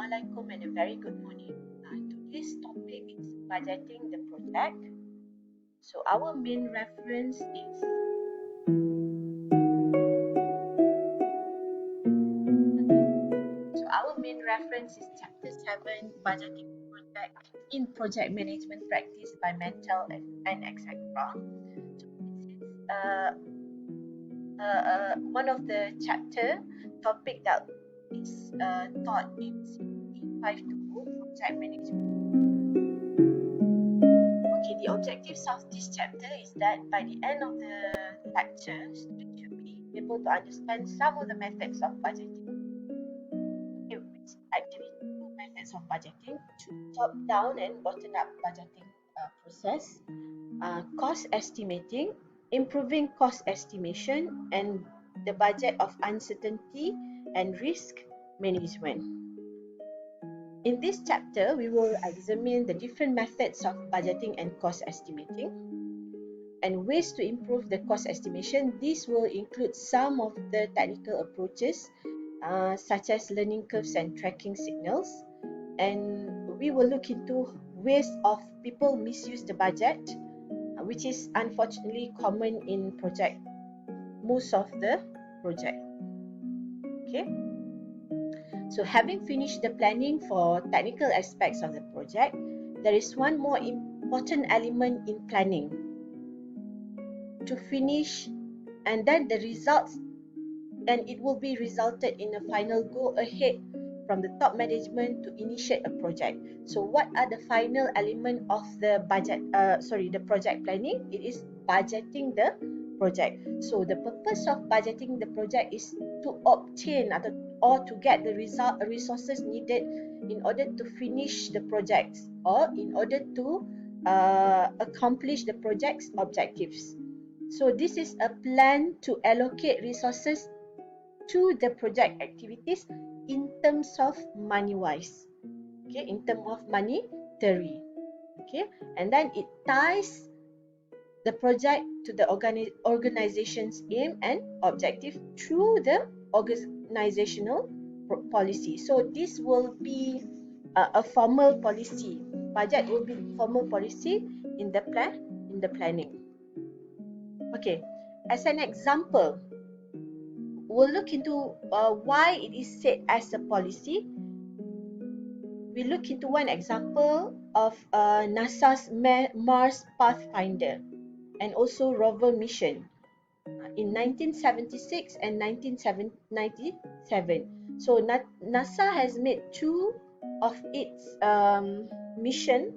Assalamualaikum and a very good morning. Today's topic is budgeting the project. So our main reference is Chapter 7, Budgeting Project in Project Management Practice by Mental and etc. So this is one of the chapter topic that is taught in CPE520 Project Management. Okay, the objectives of this chapter is that by the end of the lecture, students should be able to understand some of the methods of budgeting. Okay, which actually two methods of budgeting: top-down and bottom-up budgeting process, cost estimating, improving cost estimation, and the budget of uncertainty and risk management. In this chapter, we will examine the different methods of budgeting and cost estimating and ways to improve the cost estimation. This will include some of the technical approaches such as learning curves and tracking signals, and we will look into ways of people misuse the budget, which is unfortunately common in most of the project. Okay. So having finished the planning for technical aspects of the project, there is one more important element in planning to finish, and then the results, and it will be resulted in a final go ahead from the top management to initiate a project. So what are the final element of the the project planning? It is budgeting the project. So the purpose of budgeting the project is to obtain or to get the resources needed in order to finish the projects or in order to accomplish the project's objectives. So this is a plan to allocate resources to the project activities in terms of money-wise. Okay, in terms of monetary. Okay, and then it ties the project to the organization's aim and objective through the organizational policy. So this will be a formal policy. Budget will be formal policy in the planning. Okay, as an example, we'll look into why it is set as a policy. We look into one example of NASA's Mars Pathfinder and also rover mission in 1976 and 1997. So NASA has made two of its mission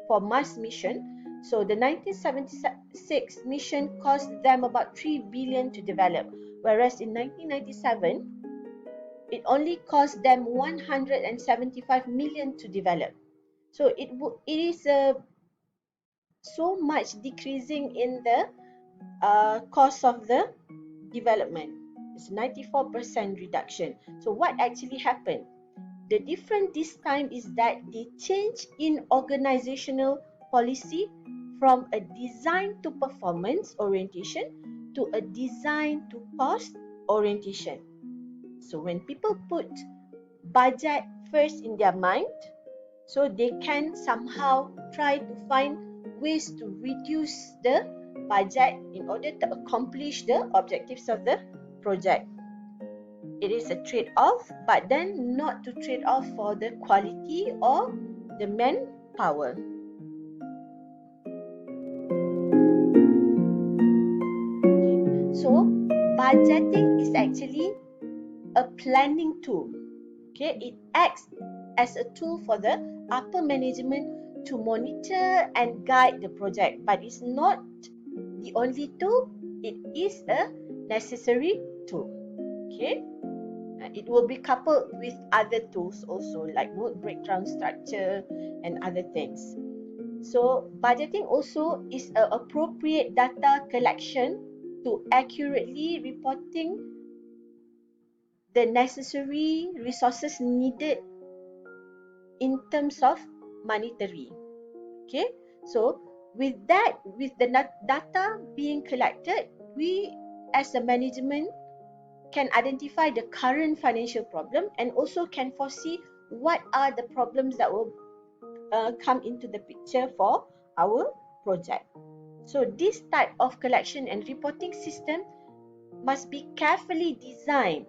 for Mars mission. So the 1976 mission cost them about 3 billion to develop, whereas in 1997 it only cost them 175 million to develop. So it is so much decreasing in the cost of the development. It's 94% reduction. So what actually happened? The difference this time is that they change in organizational policy from a design to performance orientation to a design to cost orientation. So when people put budget first in their mind, so they can somehow try to find ways to reduce the budget in order to accomplish the objectives of the project. It is a trade-off, but then not to trade off for the quality or the manpower. Okay. So budgeting is actually a planning tool. Okay, it acts as a tool for the upper management to monitor and guide the project, but it's not the only tool. It is a necessary tool. Okay, it will be coupled with other tools also, like work breakdown structure and other things. So budgeting also is an appropriate data collection to accurately reporting the necessary resources needed in terms of monetary. Okay, so with the data being collected, we as a management can identify the current financial problem and also can foresee what are the problems that will come into the picture for our project. So this type of collection and reporting system must be carefully designed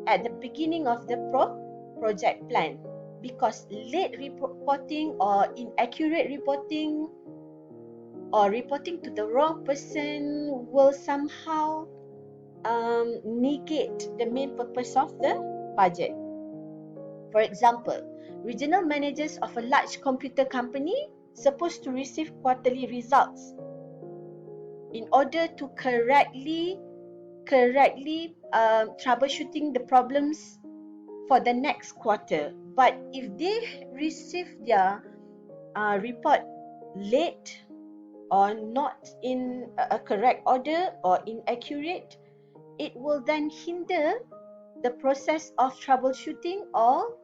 at the beginning of the project plan, because late reporting or inaccurate reporting or reporting to the wrong person will somehow negate the main purpose of the budget. For example, regional managers of a large computer company supposed to receive quarterly results. In order to correctly troubleshooting the problems for the next quarter. But if they receive their report late or not in a correct order or inaccurate, it will then hinder the process of troubleshooting or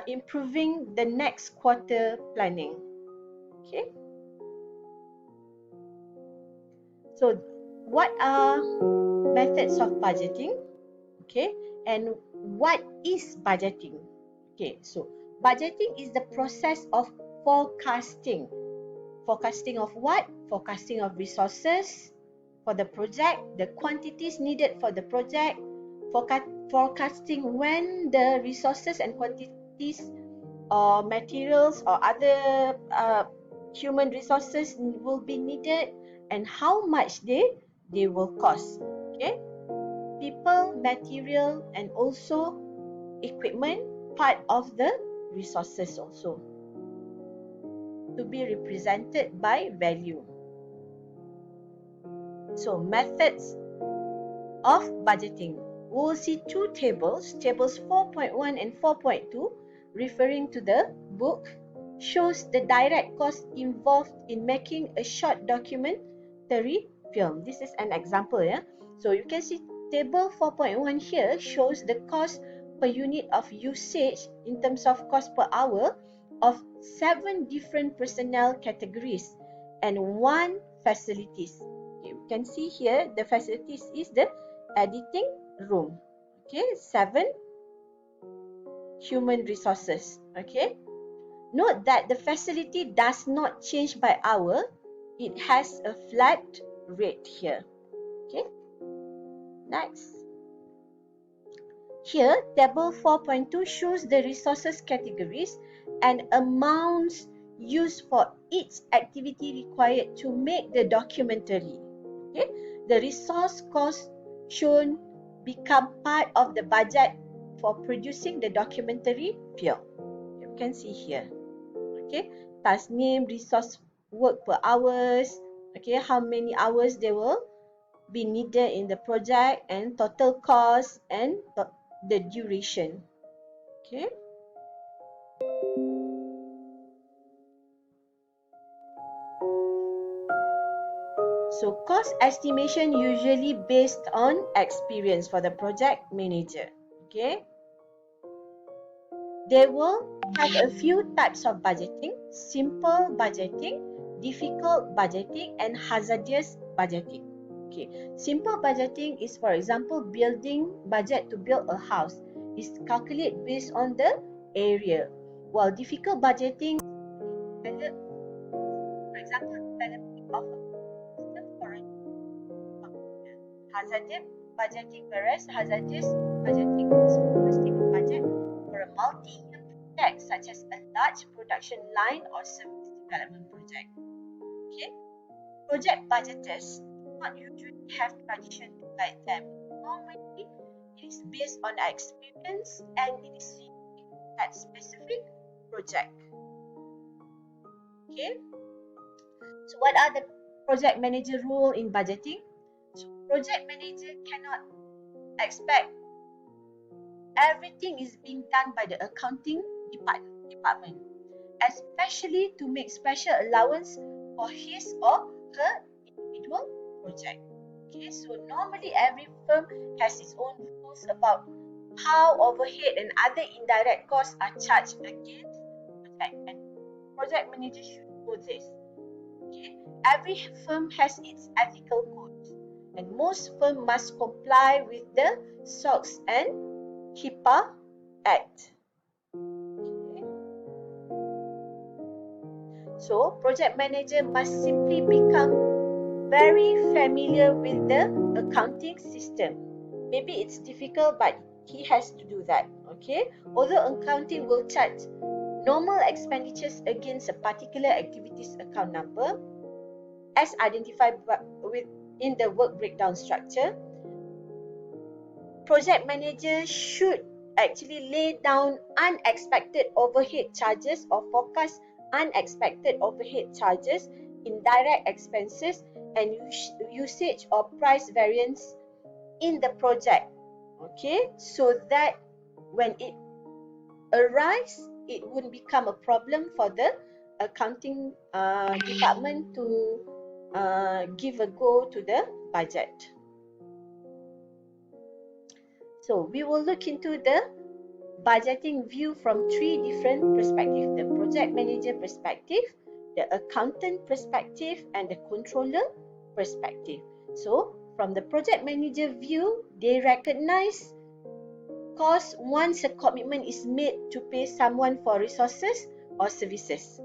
improving the next quarter planning. Okay. So what are methods of budgeting? Okay. And what is budgeting? Okay. So budgeting is the process of forecasting. Forecasting of what? Forecasting of resources for the project, the quantities needed for the project, forecasting when the resources and quantities or materials or other human resources will be needed and how much they will cost. Okay, people, material, and also equipment, part of the resources also, to be represented by value. So methods of budgeting. We will see two tables, tables 4.1 and 4.2, referring to the book, shows the direct cost involved in making a short documentary film. This is an example, yeah. So you can see table 4.1 here shows the cost per unit of usage in terms of cost per hour of 7 different personnel categories and 1 facilities. Okay, we can see here the facilities is the editing room. Okay, 7 human resources. Okay, note that the facility does not change by hour. It has a flat rate here. Okay, next. Here, table 4.2 shows the resources categories and amounts used for each activity required to make the documentary. Okay, the resource cost shown become part of the budget for producing the documentary film. You can see here. Okay, task name, resource work per hours. Okay, how many hours they will be needed in the project, and total cost and the duration. Okay. So cost estimation usually based on experience for the project manager. Okay. They will have a few types of budgeting: simple budgeting, difficult budgeting, and hazardous budgeting. Okay, simple budgeting is, for example, building budget to build a house is calculated based on the area, while difficult budgeting, for example, developing of a system for a hazardous budgeting, whereas hazardous budgeting is forecasting a budget for a multi-year project such as a large production line or service development project. Okay, project budgeters do not usually have tradition to guide them. Normally, it is based on experience and it is at specific project. Okay, so what are the project manager role in budgeting? So project manager cannot expect everything is being done by the accounting department, especially to make special allowance for his or her individual project. Okay, so normally every firm has its own rules about how overhead and other indirect costs are charged against project, and project manager should know this. Okay, every firm has its ethical codes, and most firms must comply with the SOX and HIPAA Act. So project manager must simply become very familiar with the accounting system. Maybe it's difficult, but he has to do that. Okay, although accounting will charge normal expenditures against a particular activity's account number as identified in the work breakdown structure, project manager should actually lay down unexpected overhead charges or forecast unexpected overhead charges, indirect expenses, and usage or price variance in the project. Okay, so that when it arrives, it wouldn't become a problem for the accounting department to give a go to the budget. So we will look into the budgeting view from three different perspectives: the project manager perspective, the accountant perspective, and the controller perspective. So from the project manager view, they recognize cost once a commitment is made to pay someone for resources or services.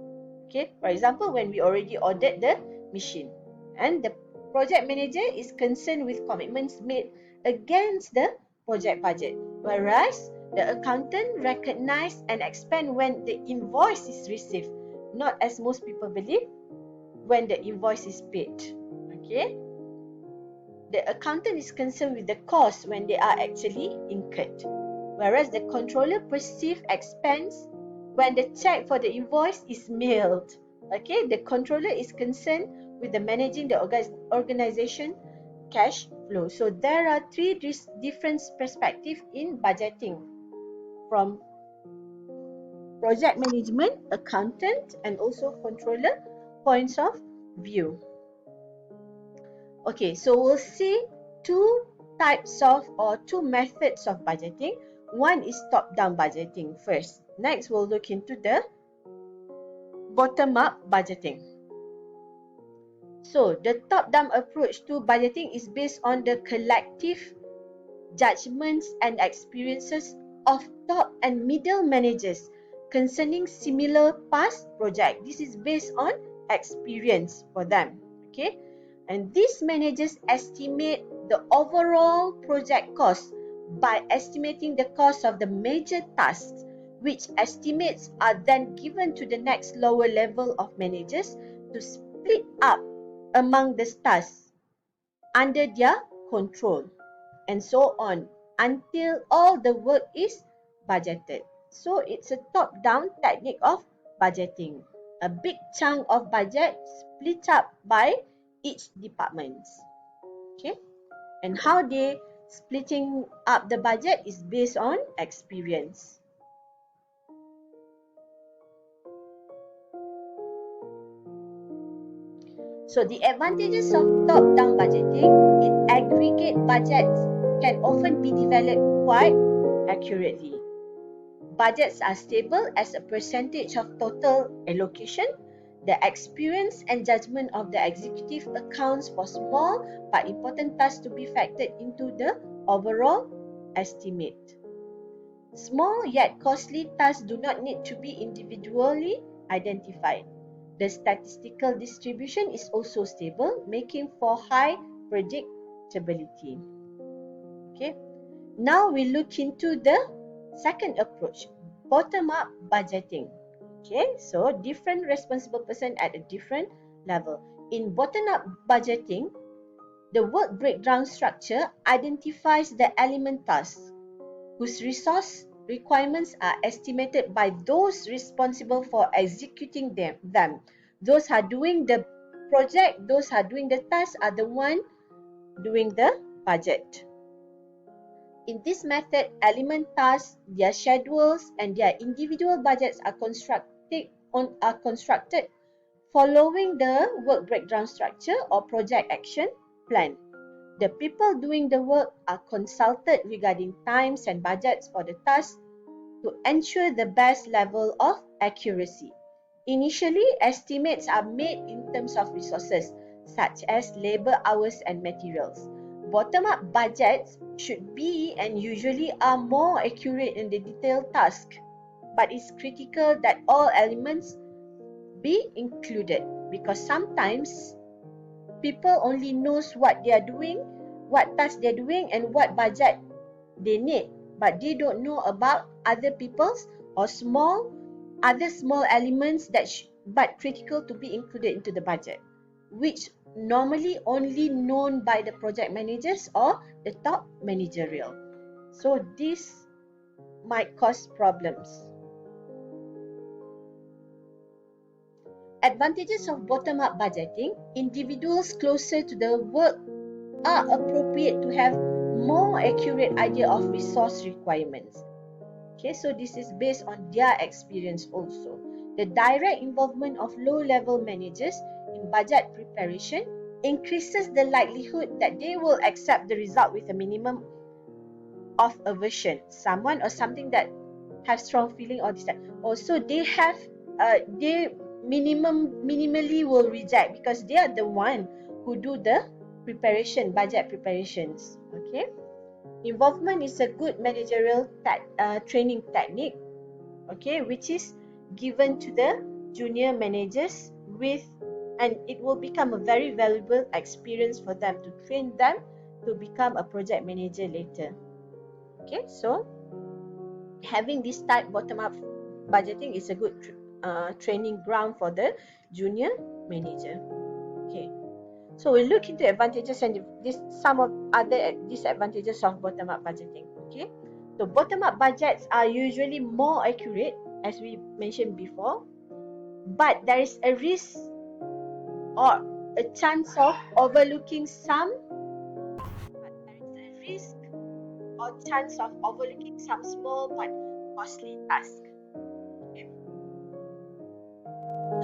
Okay, for example, when we already ordered the machine, and the project manager is concerned with commitments made against the project budget, whereas the accountant recognize and expend when the invoice is received, not as most people believe, when the invoice is paid. Okay, the accountant is concerned with the cost when they are actually incurred, whereas the controller perceives expense when the check for the invoice is mailed. Okay, the controller is concerned with the managing the organization cash flow. So there are three different perspectives in budgeting, from project management, accountant, and also controller points of view. Okay, so we'll see two types of or two methods of budgeting. One is top-down budgeting first. Next, we'll look into the bottom-up budgeting. So, the top-down approach to budgeting is based on the collective judgments and experiences of top and middle managers concerning similar past projects. This is based on experience for them. Okay, and these managers estimate the overall project cost by estimating the cost of the major tasks, which estimates are then given to the next lower level of managers to split up among the tasks under their control, and so on until all the work is budgeted. So it's a top-down technique of budgeting. A big chunk of budget split up by each department. Okay, and how they splitting up the budget is based on experience. So the advantages of top-down budgeting: it aggregate budgets can often be developed quite accurately. Budgets are stable as a percentage of total allocation. The experience and judgment of the executive accounts for small but important tasks to be factored into the overall estimate. Small yet costly tasks do not need to be individually identified. The statistical distribution is also stable, making for high predictability. Okay. Now we look into the second approach, bottom-up budgeting. Okay, so different responsible person at a different level. In bottom-up budgeting, the work breakdown structure identifies the element tasks whose resource requirements are estimated by those responsible for executing them. Those who are doing the project, those who are doing the task are the one doing the budget. In this method, element tasks, their schedules, and their individual budgets are constructed following the work breakdown structure or project action plan. The people doing the work are consulted regarding times and budgets for the tasks to ensure the best level of accuracy. Initially, estimates are made in terms of resources, such as labor hours and materials. Bottom-up budgets should be and usually are more accurate in the detailed task, but it's critical that all elements be included, because sometimes people only knows what they are doing, what task they're doing, and what budget they need, but they don't know about other people's or other small elements that but critical to be included into the budget, which normally only known by the project managers or the top managerial. So this might cause problems. Advantages of bottom-up budgeting: individuals closer to the work are appropriate to have more accurate idea of resource requirements. Okay, so this is based on their experience also. The direct involvement of low-level managers in budget preparation increases the likelihood that they will accept the result with a minimum of aversion. Someone or something that have strong feeling or dislike. Also, they minimally will reject, because they are the one who do the budget preparations. Okay. Involvement is a good managerial training technique, okay, which is given to the junior managers and it will become a very valuable experience for them to train them to become a project manager later. Okay, so having this type bottom-up budgeting is a good training ground for the junior manager. Okay. So we'll look into advantages and some of other disadvantages of bottom-up budgeting. Okay, so bottom-up budgets are usually more accurate, as we mentioned before, but there is a risk or a chance of overlooking some. Small but costly tasks. Okay.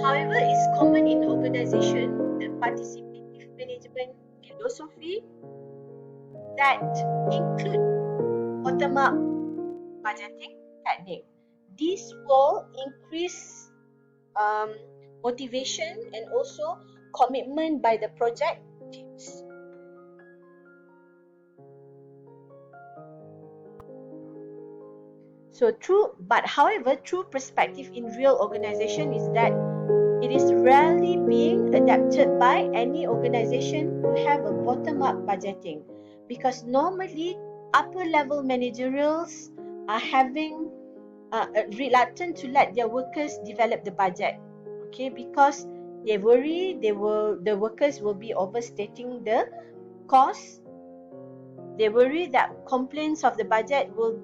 However, it's common in organization the participative management philosophy that include bottom-up budgeting technique. This will increase motivation and also commitment by the project teams. However, true perspective in real organization is that it is rarely being adapted by any organization to have a bottom-up budgeting, because normally upper level managerials are having reluctant to let their workers develop the budget. Okay, because they worry the workers will be overstating the cost. They worry that complaints of the budget will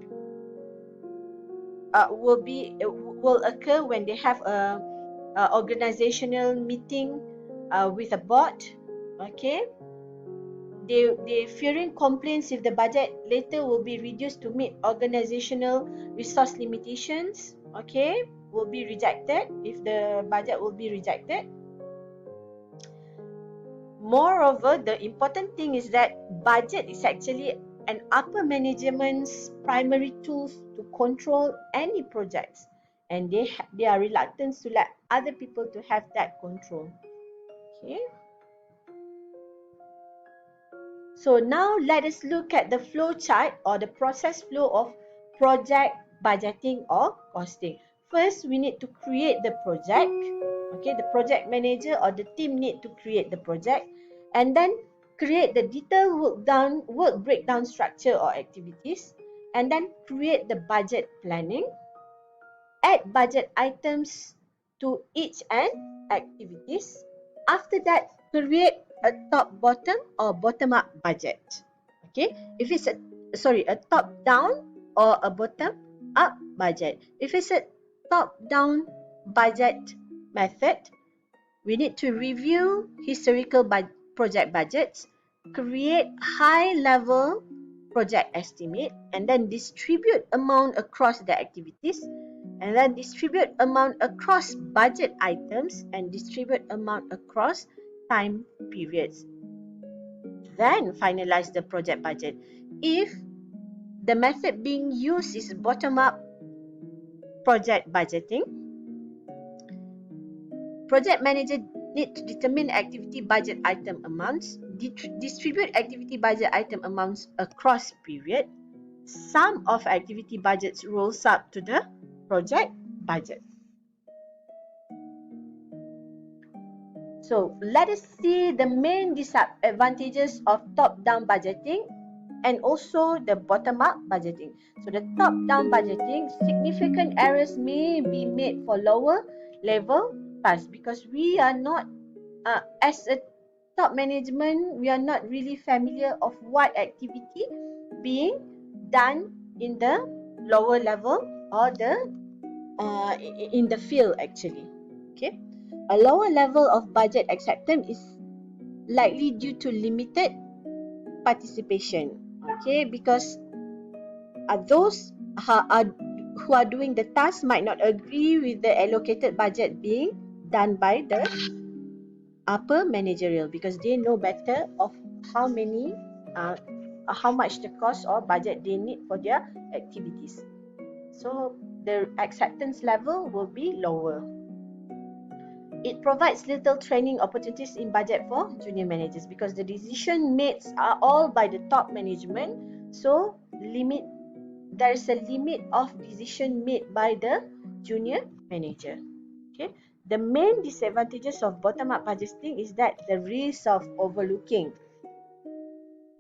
occur when they have a organizational meeting with a board. Okay, they fearing complaints if the budget later will be reduced to meet organizational resource limitations. Okay, will be rejected if the budget will be rejected. Moreover, the important thing is that budget is actually an upper management's primary tools to control any projects, and they are reluctant to let other people to have that control. Okay. So now let us look at the flow chart or the process flow of project budgeting or costing. First, we need to create the project. Okay, the project manager or the team need to create the project, and then create the detailed work breakdown structure or activities, and then create the budget planning, add budget items to each and activities. After that, create a top-bottom or bottom-up budget. Okay, if it's a top-down or a bottom-up budget. If it's a top-down budget method, we need to review historical project budgets, create high-level project estimate, and then distribute amount across the activities, and then distribute amount across budget items, and distribute amount across time periods. Then finalize the project budget. If the method being used is bottom-up project budgeting, project manager need to determine activity budget item amounts, distribute activity budget item amounts across period. Sum of activity budgets rolls up to the project budget. So let us see the main disadvantages of top-down budgeting and also the bottom-up budgeting. So the top-down budgeting, significant errors may be made for lower level tasks because we are not, as a top management, we are not really familiar of what activity being done in the lower level or in the field actually. Okay, a lower level of budget acceptance is likely due to limited participation. Okay, because those who are doing the task might not agree with the allocated budget being done by the upper managerial because they know better of how many how much the cost or budget they need for their activities. So the acceptance level will be lower. It provides little training opportunities in budget for junior managers because the decision made are all by the top management. So there is a limit of decision made by the junior manager. Okay. The main disadvantages of bottom-up budgeting is that the risk of overlooking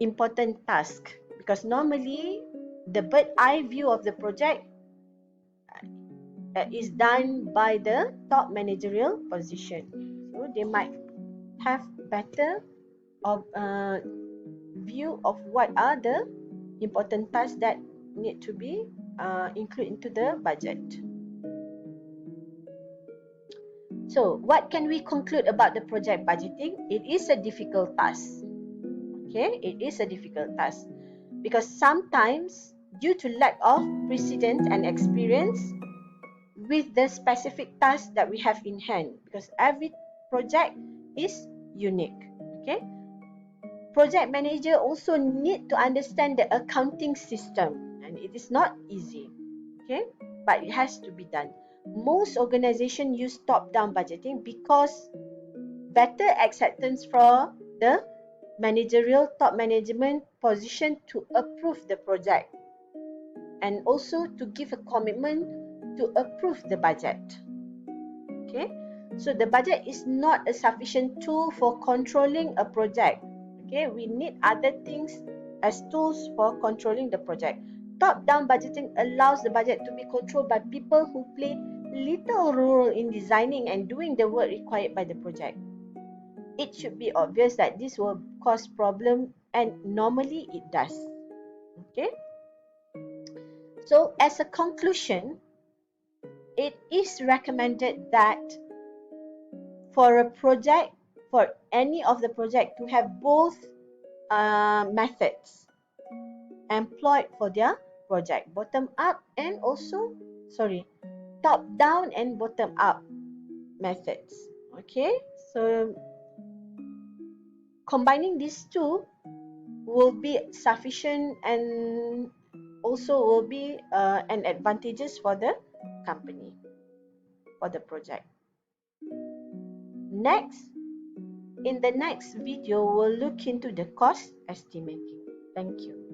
important tasks because normally the bird eye view of the project is done by the top managerial position. So they might have better view of what are the important tasks that need to be included into the budget. So what can we conclude about the project budgeting? It is a difficult task. Okay, it is a difficult task because sometimes due to lack of precedent and experience with the specific task that we have in hand, because every project is unique. Okay, project manager also need to understand the accounting system, and it is not easy. Okay, but it has to be done. Most organizations use top-down budgeting because better acceptance for the managerial top management position to approve the project and also to give a commitment to approve the budget. Okay, so the budget is not a sufficient tool for controlling a project. Okay, we need other things as tools for controlling the project. Top-down budgeting allows the budget to be controlled by people who play little role in designing and doing the work required by the project. It should be obvious that this will cause problem, and normally it does. Okay, so as a conclusion, it is recommended that for a project, for any of the project, to have both methods employed for their project, bottom up and also top down and bottom up methods. Okay, so combining these two will be sufficient and also will be an advantageous for the company, for the project. Next, in the next video, we'll look into the cost estimating. Thank you.